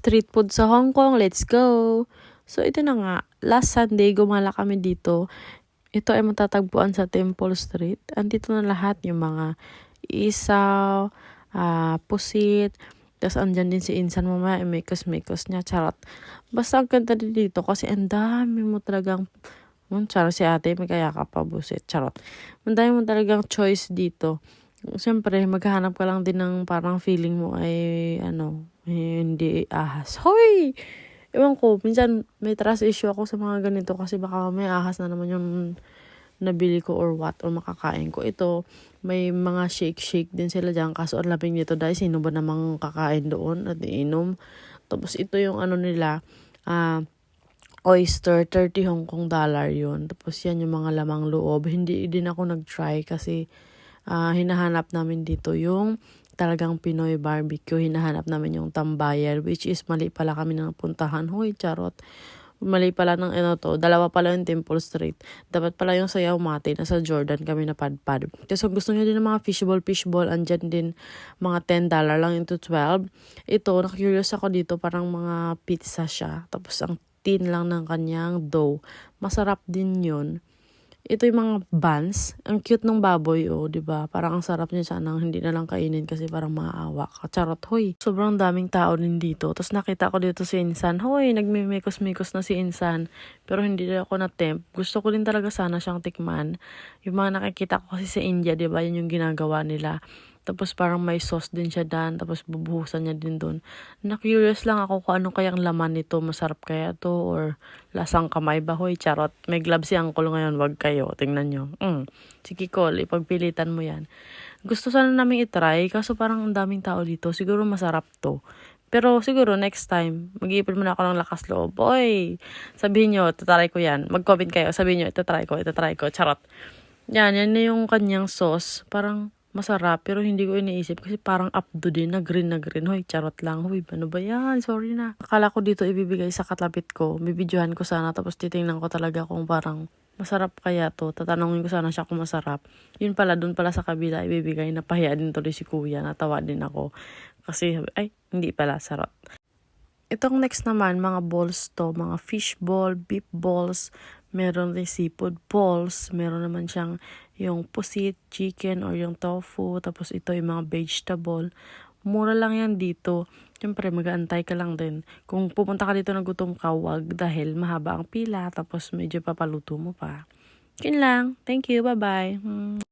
Street food sa Hong Kong, let's go! So ito na nga, last Sunday gumala kami dito. Ito ay matatagpuan sa Temple Street. Andito na lahat yung mga isaw, pusit, tapos andyan din si Insan mamaya, mikos-mikos niya, charot. Basta ang ganda din dito kasi ang dami mo talagang, charot si ate, may kaya ka pa, busit, charot. Ang dami mo talagang choice dito. Siyempre, maghahanap ka lang din ng parang feeling mo ay, hindi ahas. Hoy! Ewan ko, minsan may trust issue ako sa mga ganito kasi baka may ahas na naman yung nabili ko or what, or makakain ko. Ito, may mga shake-shake din sila dyan. Kaso ang labing nito dahil sino ba namang kakain doon at iinom. Tapos ito yung nila, oyster, 30 Hong Kong dollar yun. Tapos yan yung mga lamang loob. Hindi din ako nag-try kasi hinahanap namin dito yung talagang Pinoy barbecue. Hinahanap namin yung tambayan, which is mali pala kami ng puntahan. Hoy, charot. Mali pala ng dalawa pala yung Temple Street. Dapat pala yung Sayaw Mati, nasa Jordan kami napadpad. So gusto nyo din ng mga fishball, andyan din mga $10 lang into 12. Ito, na-curious ako dito, parang mga pizza siya. Tapos ang tin lang ng kanyang dough. Masarap din yun. Ito yung mga buns. Ang cute ng baboy, diba? Parang ang sarap niya sana hindi na lang kainin kasi parang maawa ka. Charot, hoy. Sobrang daming tao din dito. Tapos nakita ko dito si Insan. Hoy, nagmimikos-mikos na si Insan. Pero hindi na ako na-tempt. Gusto ko din talaga sana siyang tikman. Yung mga nakikita ko kasi sa India, diba? Yan yung ginagawa nila. Tapos parang may sauce din siya dan. Tapos bubuhusan niya din doon. Na-curious lang ako kung ano kayang laman nito. Masarap kaya to or lasang kamay ba? Hoy, charot. May gloves si Uncle ngayon. Wag kayo. Tingnan nyo. Sige, Col. Ipagpilitan mo yan. Gusto sana namin itry. Kaso parang ang daming tao dito. Siguro masarap to. Pero siguro next time, mag-iipon muna ako ng lakas loob. Oy, sabihin nyo, itatry ko yan. Mag-comment kayo. Sabihin nyo, itatry ko. Charot. Yan na yung kanyang sauce. Parang masarap, pero hindi ko iniisip kasi parang updo din, na green. Hoy, charot lang. Hoy, ano ba yan? Sorry na. Akala ko dito ibibigay sa katlapit ko. Bibidyohan ko sana, tapos titingnan ko talaga kung parang masarap kaya to. Tatanungin ko sana siya kung masarap. Yun pala, dun pala sa kabila ibibigay. Napahiya din tuloy si kuya. Natawa din ako. Kasi, hindi pala, sarap. Itong next naman, mga balls to. Mga fish ball, beef balls, meron rin seafood balls, meron naman siyang yung pusit, chicken, or yung tofu, tapos ito yung mga vegetable. Mura lang yan dito. Siyempre, mag-aantay ka lang din. Kung pupunta ka dito na gutom ka, wag dahil mahaba ang pila, tapos medyo papaluto mo pa. Yun lang. Thank you. Bye-bye.